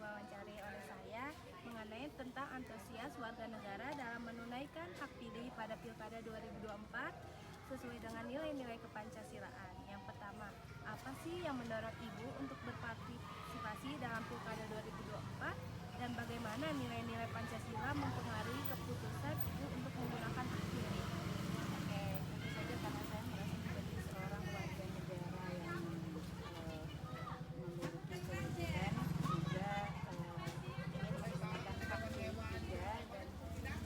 diwawancari oleh saya mengenai tentang antusias warga negara dalam menunaikan hak pilih pada Pilkada 2024 sesuai dengan nilai-nilai kepancasilaan. Yang pertama, apa sih yang mendorong Ibu untuk berpartisipasi dalam Pilkada 2024 dan bagaimana nilai-nilai Pancasila mempengaruhi keputusan Ibu untuk menggunakan hak pilih? Oke, tentu saja karena saya merasa menjadi seorang warga negara yang memiliki kewajiban juga ingin menggunakan hak pilih juga, dan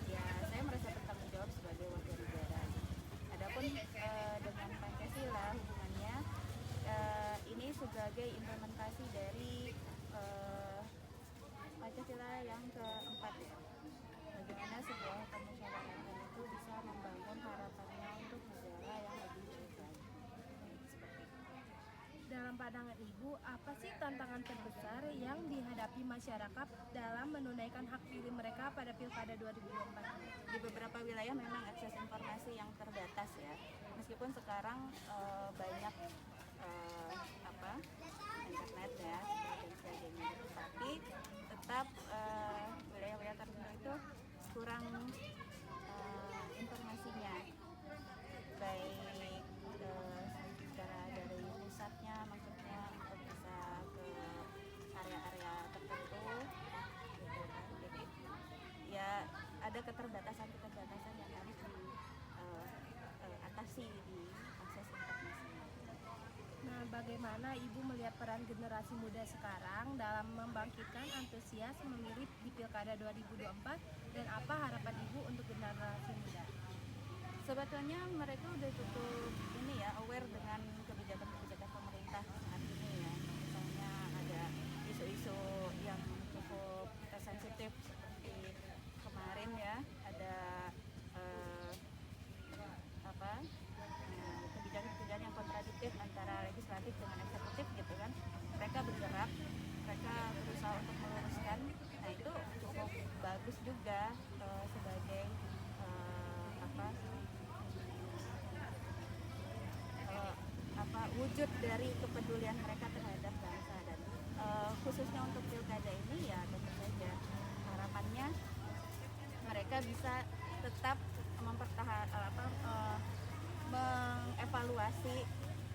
ya saya merasa bertanggung jawab sebagai warga negara. Adapun dengan Pancasila hubungannya ini sebagai implementasi dari Pancasila yang keempat ya. Bagaimana sebuah kemusyawaratan itu bisa membangun harapannya untuk negara yang lebih baik lagi. Seperti itu. Dalam pandangan Ibu, apa sih tantangan terbesar yang dihadapi masyarakat dalam menunaikan hak pilih mereka pada Pilkada 2024? Di beberapa wilayah memang akses informasi yang terbatas ya. Meskipun sekarang banyak internet ya dan sebagainya, tapi tetap wilayah-wilayah tertentu itu kurang informasinya, baik secara dari pusatnya, maksudnya untuk bisa ke area-area tertentu gitu kan. Jadi ya ada keterbatasan yang harus diatasi di akses informasi. Nah, bagaimana Ibu melihat peran generasi muda sekarang dalam membangkitkan antusias memilih di Pilkada 2024 dan apa harapan Ibu untuk generasi muda? Sebetulnya mereka udah cukup aware dengan kebijakan-kebijakan pemerintah saat ini ya. Misalnya ada isu-isu yang cukup sensitif seperti kemarin ya, ada kebijakan-kebijakan yang kontradiktif antara legislatif dengan eksekutif gitu kan. Mereka bergerak, mereka berusaha untuk meluruskan. Nah itu cukup bagus juga sebagai wujud dari kepedulian mereka terhadap bangsa. Dan khususnya untuk pilkada ini ya tentu saja harapannya mereka bisa tetap mengevaluasi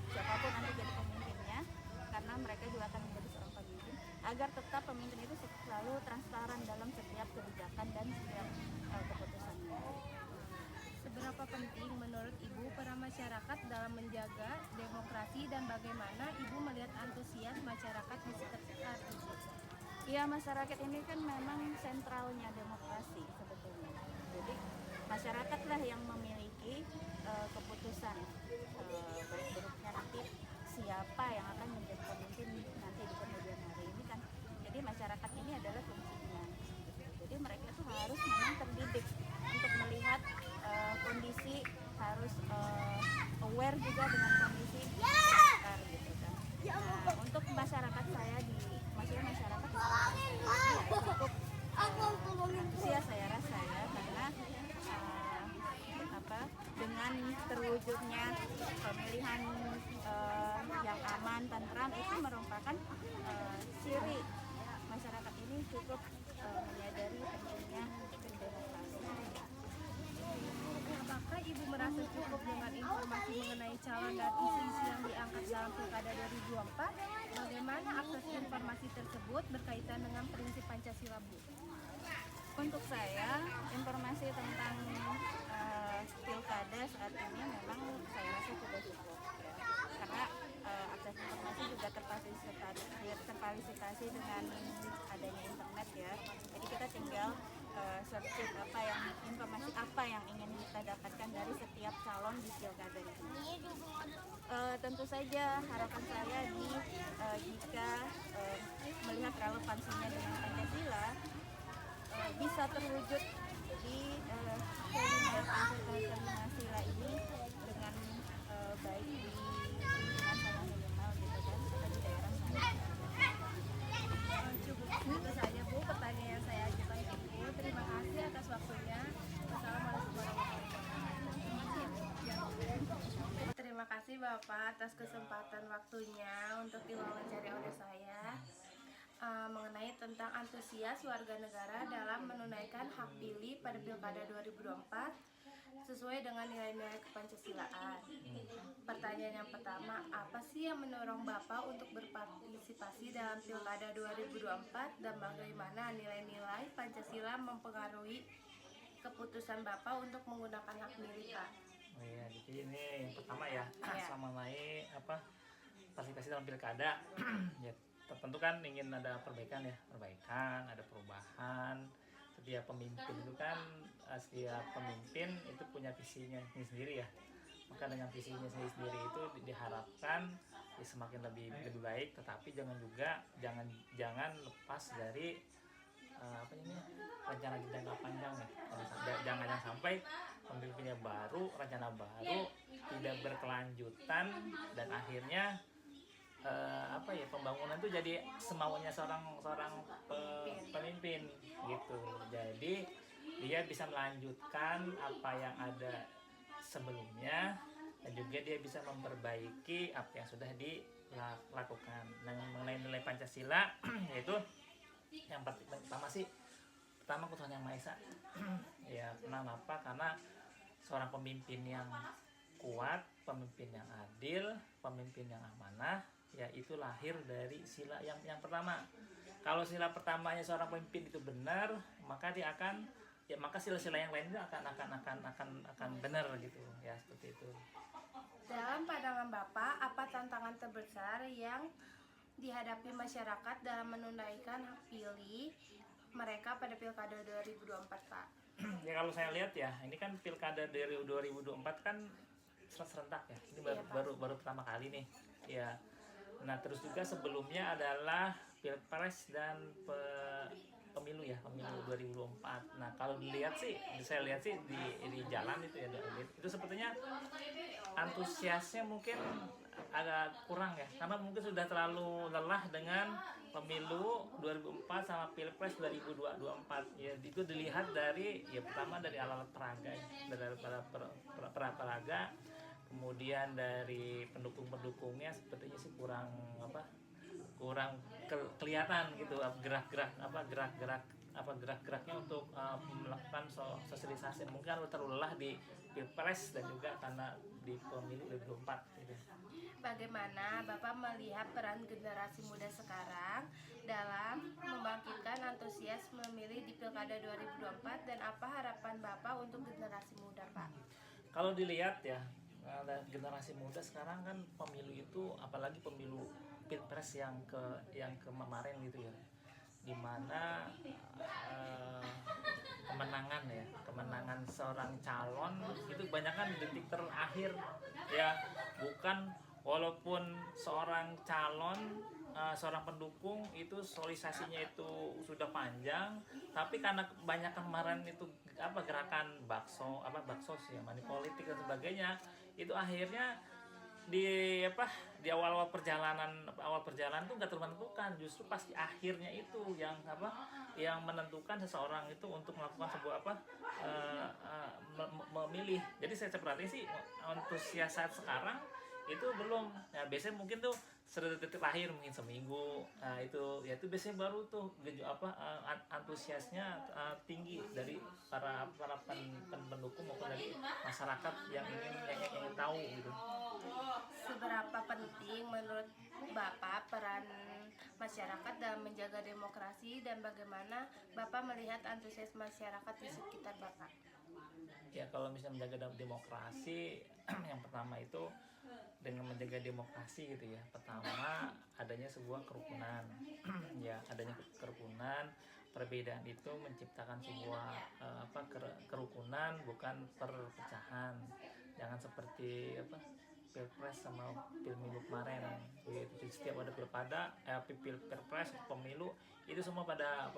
siapapun nanti jadi pemimpinnya, karena mereka juga akan menjadi seorang pemimpin, agar tetap pemimpin itu selalu transparan dalam setiap kebijakan dan setiap keputusannya. Seberapa penting menurut Ibu peran masyarakat dalam menjaga demokrasi dan bagaimana Ibu melihat antusias masyarakat di sekitar Ibu? Ya, masyarakat ini kan memang sentralnya demokrasi sebetulnya. Jadi masyarakatlah yang memiliki keputusan baik buruknya nanti siapa yang akan menjadi pemimpin nanti di kemudian hari ini kan. Jadi masyarakat ini adalah kuncinya. Jadi mereka tuh harus memang terdidik untuk melihat kondisi, harus aware juga dengan kondisi sekitar gitu kan. Nah, untuk masyarakat saya maksudnya masyarakat cukup antusias saya rasa ya, karena dengan terwujudnya pemilihan yang aman, tentram itu merupakan ciri masyarakat ini cukup menyadari pentingnya demokrasi. Apakah Ibu merasa cukup dengan informasi mengenai calon dan isu-isu yang diangkat dalam Pilkada 2024? Bagaimana akses informasi tersebut berkaitan dengan prinsip Pancasila, Bu? Untuk saya, informasi tentang pilkada saat ini memang saya rasa sudah cukup ya. Karena akses informasi juga terfasilitasi dengan adanya internet ya. Jadi kita tinggal searching informasi apa yang ingin kita dapatkan dari setiap calon di pilkada ini. Tentu saja harapan saya jika melihat relevansinya dengan Pancasila bisa terwujud di Pancasila ini dengan baik di lingkungan saya minimal gitu kan, atau di daerah saya. Cukup itu saja Bu pertanyaan yang saya ajukan ke Ibu. Terima kasih atas waktunya. Wassalamualaikum warahmatullahi wabarakatuh. Terima kasih Bapak atas kesempatan waktunya untuk diwawancari oleh saya mengenai tentang antusias warga negara dalam menunaikan hak pilih pada Pilkada 2024 sesuai dengan nilai-nilai kepancasilaan. Pertanyaan yang pertama, apa sih yang mendorong Bapak untuk berpartisipasi dalam Pilkada 2024 dan bagaimana nilai-nilai Pancasila mempengaruhi keputusan Bapak untuk menggunakan hak pilih, Pak? Oh iya, jadi ini yang pertama ya, Iya. sama mengenai partisipasi dalam pilkada. Ya, tertentu kan ingin ada perbaikan ya, ada perubahan. Setiap pemimpin itu kan, setiap pemimpin itu punya visinya sendiri ya. Maka dengan visinya sendiri itu diharapkan ya semakin lebih baik, tetapi jangan lepas dari rencana jangka panjang ya. Jangan sampai pemimpinnya baru, rencana baru tidak berkelanjutan dan akhirnya pembangunan itu jadi semaunya seorang pemimpin gitu. Jadi dia bisa melanjutkan apa yang ada sebelumnya dan juga dia bisa memperbaiki apa yang sudah dilakukan. Nah, mengenai nilai Pancasila yaitu yang pertama ketuhanan yang Maha Esa. Ya, kenapa? Karena seorang pemimpin yang kuat, pemimpin yang adil, pemimpin yang amanah, ya itu lahir dari sila yang pertama. Kalau sila pertamanya seorang pemimpin itu benar, maka dia akan maka sila-sila yang lainnya akan benar gitu ya, seperti itu. Dalam pandangan Bapak, apa tantangan terbesar yang dihadapi masyarakat dalam menunaikan hak pilih mereka pada Pilkada 2024, Pak? Ya kalau saya lihat ya, ini kan Pilkada dari 2024 kan serentak ya. Ini baru pertama kali nih. Ya. Nah, terus juga sebelumnya adalah Pilpres dan pemilu 2024. Nah, kalau saya lihat sih di jalan itu ya, itu sepertinya antusiasnya mungkin agak kurang ya, karena mungkin sudah terlalu lelah dengan pemilu 2004 sama Pilpres 2024 ya. Itu dilihat dari pertama dari alat peraga, dari peraga, kemudian dari pendukungnya sepertinya sih kurang kelihatan gitu gerak-geraknya untuk melakukan sosialisasi. Mungkin terlalu lelah di Pilpres dan juga karena di pemilu 2024 gitu. Bagaimana Bapak melihat peran generasi muda sekarang dalam membangkitkan antusias memilih di Pilkada 2024 dan apa harapan Bapak untuk generasi muda, Pak? Kalau dilihat ya, generasi muda sekarang kan pemilu itu, apalagi pemilu Pilpres yang kemarin gitu ya, dimana kemenangan seorang calon itu kebanyakan di detik terakhir ya, bukan walaupun seorang calon seorang pendukung itu sosialisasinya itu sudah panjang, tapi karena kebanyakan kemarin itu gerakan bakso sih, money politik dan sebagainya, itu akhirnya di awal perjalanan tuh nggak menentukan, justru pasti akhirnya itu yang menentukan seseorang itu untuk melakukan sebuah memilih. Jadi saya perhatiin sih antusias saat sekarang itu belum ya, biasanya mungkin tuh detik lahir mungkin seminggu, itu biasanya baru tuh antusiasnya tinggi dari para pendukung maupun dari masyarakat yang ingin tahu gitu. Seberapa penting menurut Bapak peran masyarakat dalam menjaga demokrasi dan bagaimana Bapak melihat antusias masyarakat di sekitar Bapak? Ya, kalau misalnya menjaga demokrasi yang pertama itu dengan menjaga demokrasi gitu ya, pertama adanya sebuah kerukunan ya, perbedaan itu menciptakan sebuah kerukunan, bukan perpecahan. Jangan seperti Pilpres sama pemilu kemarin gitu. Setiap ada Pilpres, pemilu itu semua pada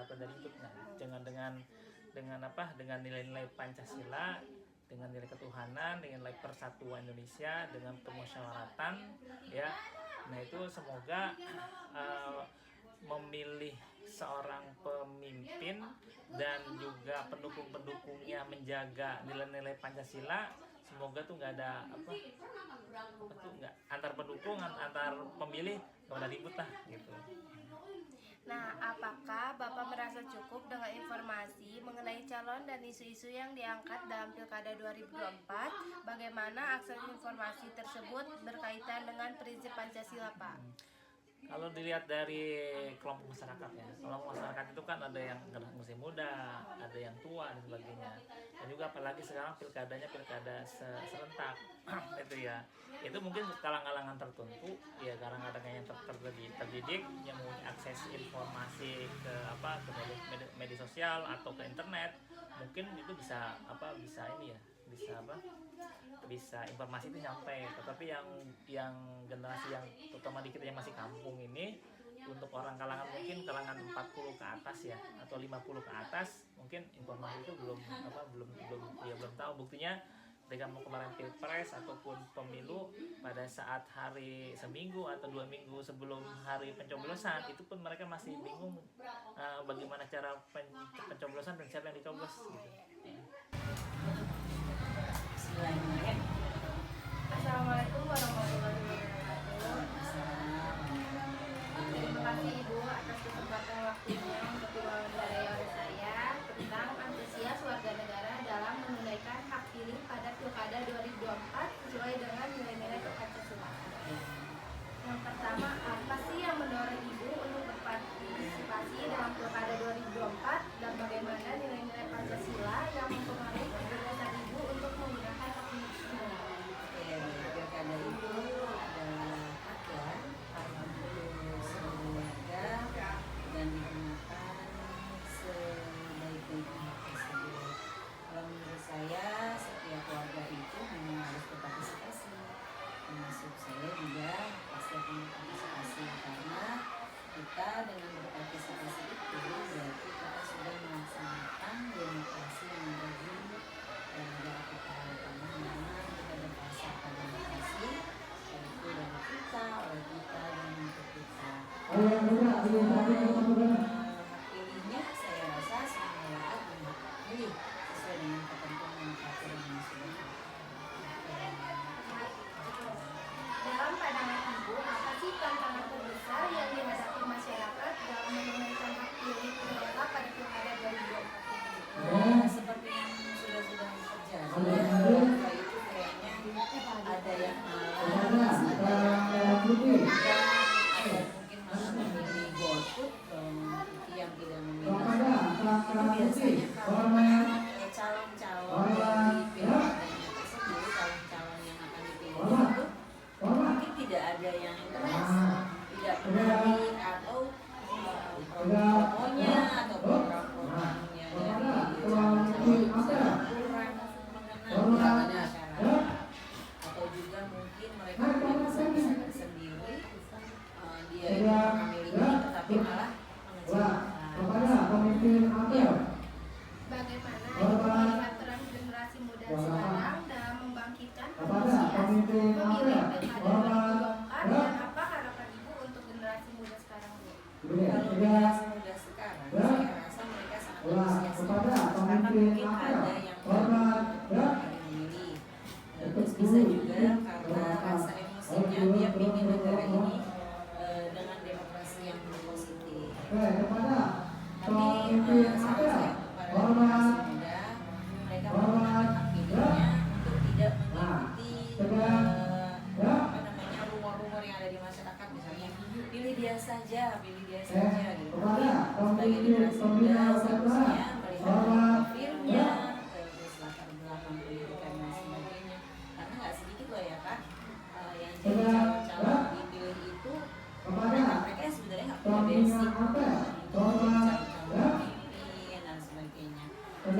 ribut. Nah, dengan nilai-nilai Pancasila, dengan nilai ketuhanan, dengan nilai persatuan Indonesia, dengan kemusyawaratan ya. Nah, itu semoga memilih seorang pemimpin dan juga pendukung-pendukungnya menjaga nilai-nilai Pancasila. Semoga tuh nggak ada antar pendukung, antar pemilih nggak ada ribut lah gitu. Nah, apakah Bapak merasa cukup dengan informasi mengenai calon dan isu-isu yang diangkat dalam Pilkada 2024? Bagaimana akses informasi tersebut berkaitan dengan prinsip Pancasila, Pak? Kalau dilihat dari kelompok masyarakat ya, kelompok masyarakat itu kan ada yang generasi muda, ada yang tua dan sebagainya. Dan juga apalagi sekarang pilkadanya pilkada serentak itu ya. Itu mungkin kalangan-kalangan tertentu ya, kalangan-kalangan yang terdidik yang mempunyai akses informasi ke media sosial atau ke internet, mungkin itu bisa bisa informasi itu nyampe. Tetapi yang generasi yang terutama di kita yang masih kampung ini, untuk orang kalangan mungkin kalangan 40 ke atas ya atau 50 ke atas, mungkin informasi itu belum tahu. Buktinya ketika mau kemarin pilpres ataupun pemilu, pada saat hari seminggu atau 2 minggu sebelum hari pencoblosan, itu pun mereka masih bingung bagaimana cara pencoblosan dan siapa yang dicoblos gitu. Assalamualaikum warahmatullahi wabarakatuh. Terima kasih Ibu atas kesempatan waktunya untuk diwawancara oleh saya tentang antusias warga negara dalam menunaikan hak pilih pada Pilkada 2024 sesuai dengan nilai-nilai Pancasila. Yang pertama, apa sih yang mendorong Ibu untuk berpartisipasi dalam Pilkada 2024 dan bagaimana nilai-nilai Pancasila yang mempengaruhi kebijakan Ibu untuk menggunakan hak pilih tersebut? Pilkada itu adalah hak ya, hak untuk seluruh warga dan digunakan sebaik-baiknya hak tersebut. Kalau menurut saya, setiap warga itu memang harus berpartisipasi, termasuk saya juga pasti akan berpartisipasi, karena kita dengan berpartisipasi itu berarti kita sudah melaksanakan demokrasi yang ada di negara kita, karena memang kita berdasarkan demokrasi, yaitu dari kita, oleh kita, dan untuk kita. Hak pilihnya saya rasa semua warga punya hak pilih sesuai dengan ketentuan dan peraturan yang sudah ada. Dalam pandangan Ibu, apa sih tantangan terbesar yang dihadapi masyarakat dalam menunaikan hak pilih mereka pada Pilkada 2024 ini? Seperti yang sudah terjadi, itu kayaknya ada yang malas, ada mungkin malah memilih golput, yang tidak memilih. Itu biasanya kalau calon-calon yang dipilih tersebut, calon-calon yang akan dipilih itu mungkin tidak ada yang interest, tidak berani, atau promonya atau program-programnya dari calon-calon kurang mengenal masyarakat, atau juga mungkin mereka punya kesan sendiri, dia itu memilih ini tetapi malah mengecewakan. Bagaimana Ibu melihat peran generasi muda sekarang dalam membangkitkan antusias memilih Pilkada 2024 dan apa harapan Ibu untuk generasi muda sekarang, Bu? Kalau generasi muda sekarang, saya rasa mereka sangat antusias, karena mungkin ada yang memilih, terus bisa juga karena rasa emosinya dia ingin negara ini dengan demokrasi yang positif. Tapi saran saya kepada generasi muda, mereka menggunakan hak pilihnya untuk tidak mengikuti rumor-rumor yang ada di masyarakat, misalnya pilih dia saja gitu. Sebagai generasi muda seharusnya melihat profilnya, terus latar belakang pendidikan dan sebagainya, karena nggak sedikit loh ya Kak yang jadi calon-calon dipilih itu mereka sebenarnya nggak punya basic untuk jadi calon-calon pemimpin dan sebagainya. Saya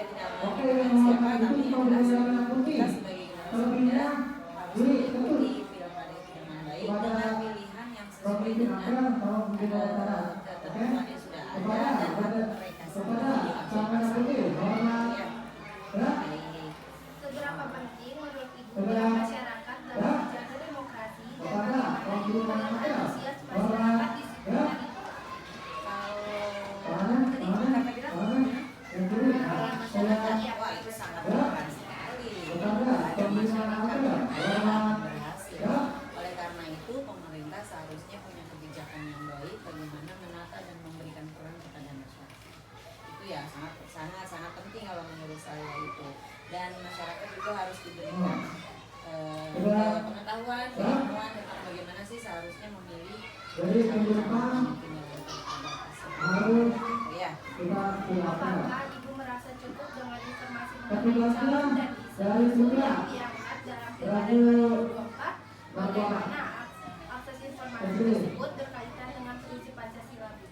tidak mengatakan siapa, tapi yang jelas kita sebagai generasi muda harus mengikuti pilkada itu dengan baik, dengan pilihan yang sesuai dengan ketentuan yang sudah ada dan hak mereka sendiri. Seberapa penting menurut Ibu peran masyarakat dalam menjaga demokrasi dan bagaimana Ibu melihat antusias masyarakat di sekitar itu? Kalau masyarakat, wah itu sangat berperan sekali. Ada masyarakat yang berhasil. Oleh karena itu pemerintah seharusnya punya kebijakan yang baik bagaimana dan masyarakat juga harus diberikan pengetahuan, keilmuan tentang bagaimana sih seharusnya memilih calon-calon pemimpin yang berada tersebut. Ya. Apakah Ibu merasa cukup dengan informasi mengenai calon dan isu yang diangkat dalam Pilkada 2024? Bagaimana akses informasi tersebut berkaitan dengan prinsip Pancasila, Bu?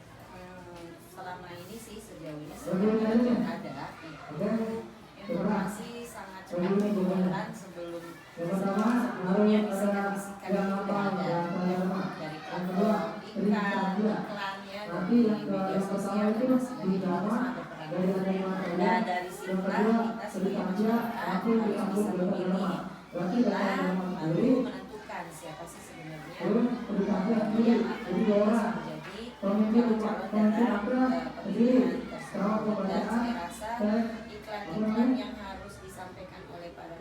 Selama ini sih sejauh ini sebenarnya ada informasi sangat cepat ditemukan sebelumnya bisikan-bisikan itu sudah ada dari platform iklan ya, dari media sosial dan sebagainya itu sangat berperan. Nah dari situlah kita sebagai masyarakat harus bisa memilih lalu menentukan siapa sih sebenarnya yang akan bisa menjadi calon-calon dalam pemilihan tersebut. Dan saya rasa iklan-iklan yang harus disampaikan oleh para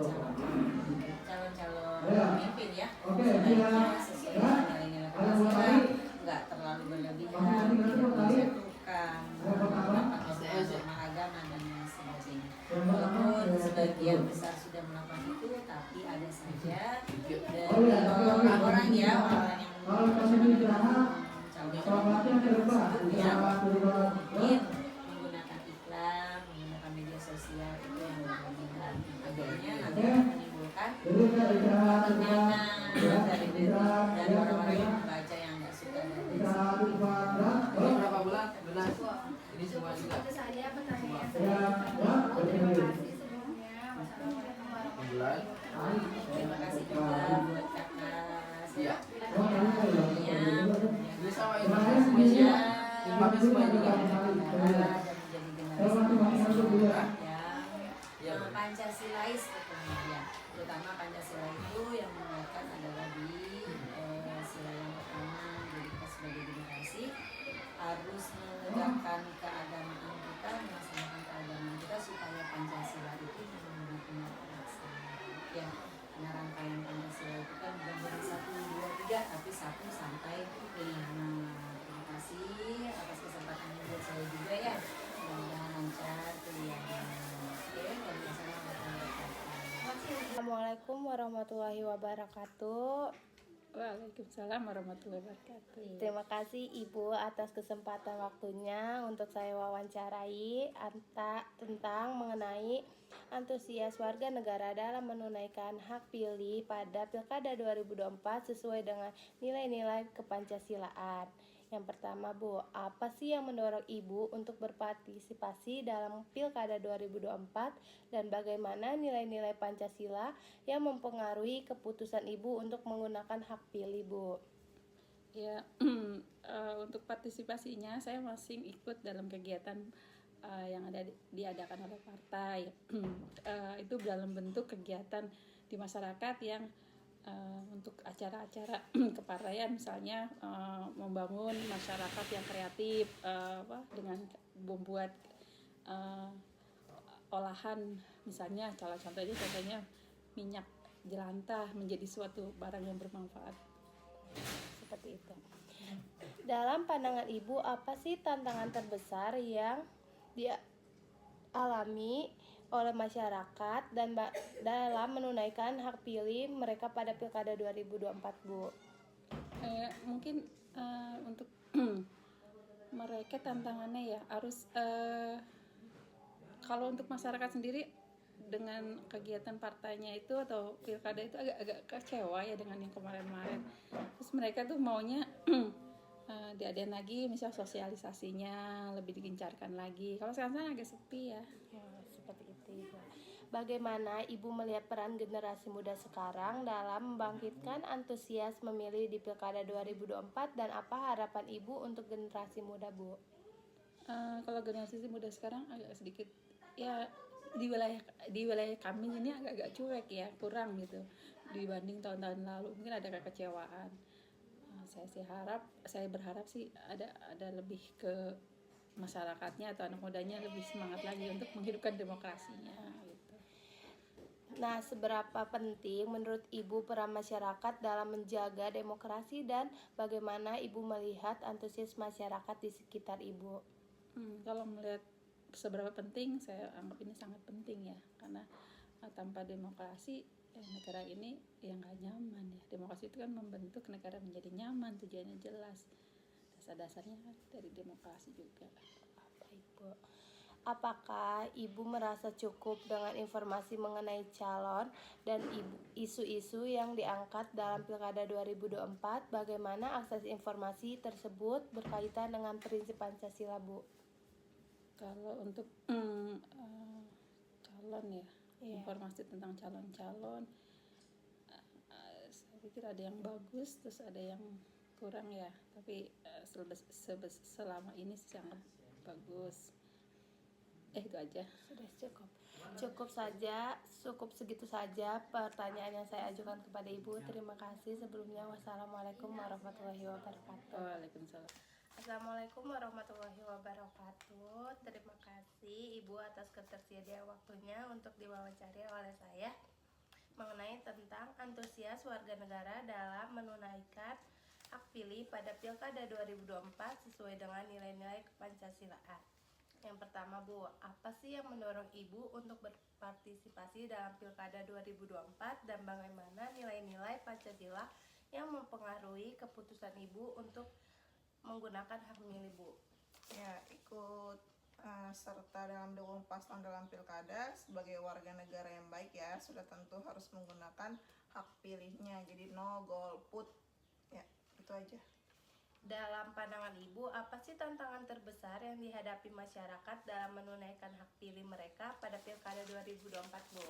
calon-calon pemimpin ya sebaiknya sesuai dengan nilai-nilai Pancasila, nggak terlalu berlebihan, tidak menjatuhkan norma agama dan lain sebagainya. Walaupun sebagian besar sudah melakukan itu, tapi ada saja dari orang yang mungkin menggunakan iklan, menggunakan media sosial itu yang berlebihan, akhirnya nanti akan menimbulkan tekanan dari orang-orang yang membaca yang nggak suka dari Berapa bulan? Benar. Ini semua juga. Itu saja pertanyaan saya. Terima kasih sebelumnya. Wassalamualaikum warahmatullahi wabarakatuh. terima kasih juga buat kakak. Iya. Semuanya Ini sama Indonesia. Impaknya semua juga. yang Pancasilais kemudian, terutama Pancasila itu yang menguatkan adalah di sila yang pertama, jadi kita sebagai generasi harus menegakkan keagamaan kita, melaksanakan keagamaan kita supaya Pancasila itu benar-benar terlaksana. Ya, karena rangkaian Pancasila itu kan bukan dari 1, 2, 3, tapi 1 sampai 5. Terima kasih atas kesempatannya buat saya juga ya. Mudah-mudahan lancar kuliahnya. Oke, Assalamualaikum warahmatullahi wabarakatuh. Waalaikumsalam warahmatullahi wabarakatuh. Terima kasih Ibu atas kesempatan waktunya untuk saya wawancarai tentang mengenai antusias warga negara dalam menunaikan hak pilih pada Pilkada 2024 sesuai dengan nilai-nilai kepancasilaan. Yang pertama, Bu, apa sih yang mendorong Ibu untuk berpartisipasi dalam Pilkada 2024 dan bagaimana nilai-nilai Pancasila yang mempengaruhi keputusan Ibu untuk menggunakan hak pilih, Bu? Ya, untuk partisipasinya saya masih ikut dalam kegiatan yang diadakan oleh partai. Itu dalam bentuk kegiatan di masyarakat yang untuk acara-acara kepartaian, misalnya membangun masyarakat yang kreatif dengan membuat olahan, misalnya contohnya minyak jelantah menjadi suatu barang yang bermanfaat. Seperti itu. Dalam pandangan Ibu, apa sih tantangan terbesar yang dialami oleh masyarakat dan dalam menunaikan hak pilih mereka pada Pilkada 2024, Bu? Mungkin untuk mereka tantangannya ya harus kalau untuk masyarakat sendiri dengan kegiatan partainya itu atau pilkada itu agak kecewa ya dengan yang kemarin-kemarin. Terus mereka tuh maunya diadain lagi, misal sosialisasinya lebih digencarkan lagi. Kalau sekarang agak sepi ya. Seperti itu, Ibu. Bagaimana Ibu melihat peran generasi muda sekarang dalam membangkitkan antusias memilih di Pilkada 2024 dan apa harapan Ibu untuk generasi muda, Bu? Kalau generasi muda sekarang agak sedikit ya di wilayah kami ini agak cuek ya, kurang gitu dibanding tahun-tahun lalu. Mungkin ada kekecewaan. Saya berharap sih ada lebih ke masyarakatnya atau anak mudanya lebih semangat lagi untuk menghidupkan demokrasinya gitu. Nah, seberapa penting menurut Ibu peran masyarakat dalam menjaga demokrasi dan bagaimana Ibu melihat antusias masyarakat di sekitar Ibu? Kalau melihat seberapa penting, saya anggap ini sangat penting ya, karena tanpa demokrasi negara ini ya nggak nyaman ya. Demokrasi itu kan membentuk negara menjadi nyaman, tujuannya jelas. Dasar-dasarnya kan dari demokrasi juga. Baik, Bu. Apakah Ibu merasa cukup dengan informasi mengenai calon dan isu-isu yang diangkat dalam Pilkada 2024? Bagaimana akses informasi tersebut berkaitan dengan prinsip Pancasila, Bu? Kalau untuk calon ya, Iya. informasi tentang calon-calon, saya pikir ada yang bagus, terus ada yang kurang ya. Tapi selama ini sangat bagus. Itu aja. Sudah cukup. Cukup segitu saja pertanyaan yang saya ajukan kepada Ibu. Terima kasih sebelumnya. Wassalamualaikum warahmatullahi wabarakatuh. Waalaikumsalam. Assalamualaikum warahmatullahi wabarakatuh. Terima kasih Ibu atas ketersediaan waktunya untuk diwawancari oleh saya mengenai tentang antusias warga negara dalam menunaikan hak pilih pada Pilkada 2024 sesuai dengan nilai-nilai kepancasilaan. Yang pertama, Bu, apa sih yang mendorong Ibu untuk berpartisipasi dalam Pilkada 2024 dan bagaimana nilai-nilai Pancasila yang mempengaruhi keputusan Ibu untuk menggunakan hak milih, Bu? Ya, ikut serta dalam 24 tahun dalam pilkada sebagai warga negara yang baik ya, sudah tentu harus menggunakan hak pilihnya. Jadi no golput. Ya, itu aja. Dalam pandangan Ibu, apa sih tantangan terbesar yang dihadapi masyarakat dalam menunaikan hak pilih mereka pada Pilkada 2024, Bu?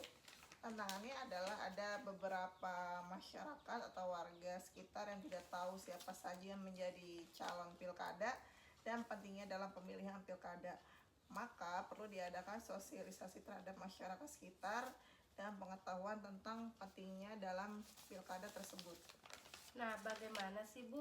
Tantangannya adalah ada beberapa masyarakat atau warga sekitar yang tidak tahu siapa saja yang menjadi calon pilkada dan pentingnya dalam pemilihan pilkada. Maka perlu diadakan sosialisasi terhadap masyarakat sekitar dan pengetahuan tentang pentingnya dalam pilkada tersebut. Nah, bagaimana sih, Bu,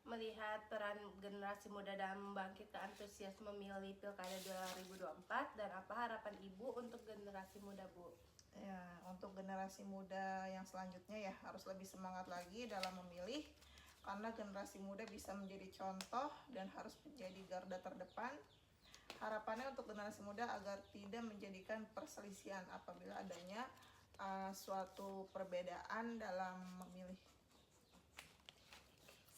melihat peran generasi muda dalam membangkitkan antusias memilih Pilkada 2024 dan apa harapan Ibu untuk generasi muda, Bu? Ya, untuk generasi muda yang selanjutnya ya harus lebih semangat lagi dalam memilih, karena generasi muda bisa menjadi contoh dan harus menjadi garda terdepan. Harapannya untuk generasi muda agar tidak menjadikan perselisihan apabila adanya suatu perbedaan dalam memilih.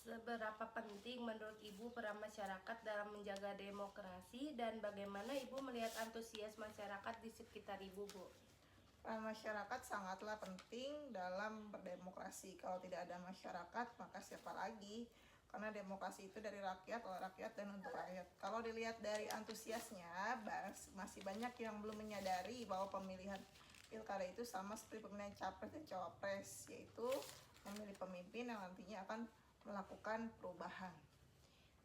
Seberapa penting menurut Ibu peran masyarakat dalam menjaga demokrasi dan bagaimana Ibu melihat antusias masyarakat di sekitar Ibu, Bu? Peran masyarakat sangatlah penting dalam berdemokrasi. Kalau tidak ada masyarakat, maka siapa lagi? Karena demokrasi itu dari rakyat, oleh rakyat, dan untuk rakyat. Kalau dilihat dari antusiasnya, masih banyak yang belum menyadari bahwa pemilihan pilkada itu sama seperti pemilihan capres dan cawapres, yaitu memilih pemimpin yang nantinya akan melakukan perubahan.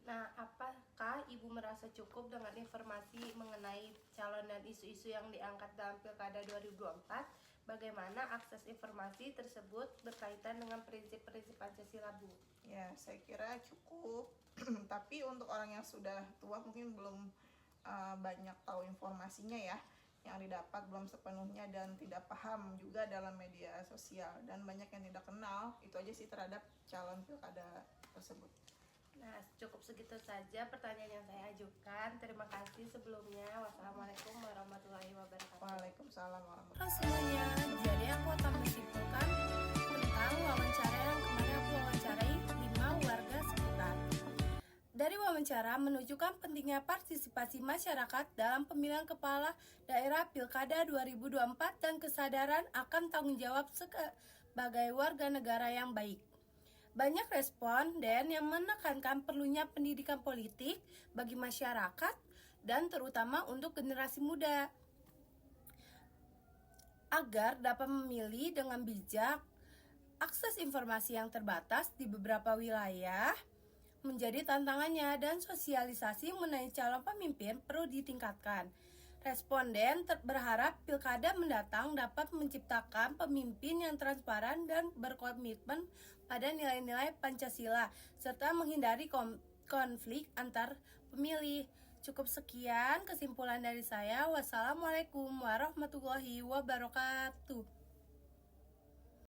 Nah, apakah Ibu merasa cukup dengan informasi mengenai calon dan isu-isu yang diangkat dalam Pilkada 2024? Bagaimana akses informasi tersebut berkaitan dengan prinsip-prinsip Pancasila, Bu? Ya, saya kira cukup. Tapi untuk orang yang sudah tua mungkin belum banyak tahu informasinya ya. Yang didapat belum sepenuhnya dan tidak paham juga dalam media sosial. Dan banyak yang tidak kenal, itu aja sih terhadap calon pilkada tersebut. Nah, cukup segitu saja pertanyaan yang saya ajukan. Terima kasih sebelumnya. Wassalamualaikum warahmatullahi wabarakatuh. Waalaikumsalam warahmatullahi Halo semuanya, jadi aku akan menyimpulkan tentang wawancara yang kemarin aku wawancarai 5 warga sekitar. Dari wawancara menunjukkan pentingnya partisipasi masyarakat dalam pemilihan kepala daerah Pilkada 2024 dan kesadaran akan tanggung jawab sebagai warga negara yang baik. Banyak responden yang menekankan perlunya pendidikan politik bagi masyarakat dan terutama untuk generasi muda agar dapat memilih dengan bijak. Akses informasi yang terbatas di beberapa wilayah menjadi tantangannya dan sosialisasi mengenai calon pemimpin perlu ditingkatkan. Responden berharap pilkada mendatang dapat menciptakan pemimpin yang transparan dan berkomitmen pada nilai-nilai Pancasila serta menghindari konflik antar pemilih. Cukup sekian kesimpulan dari saya. Wassalamualaikum warahmatullahi wabarakatuh.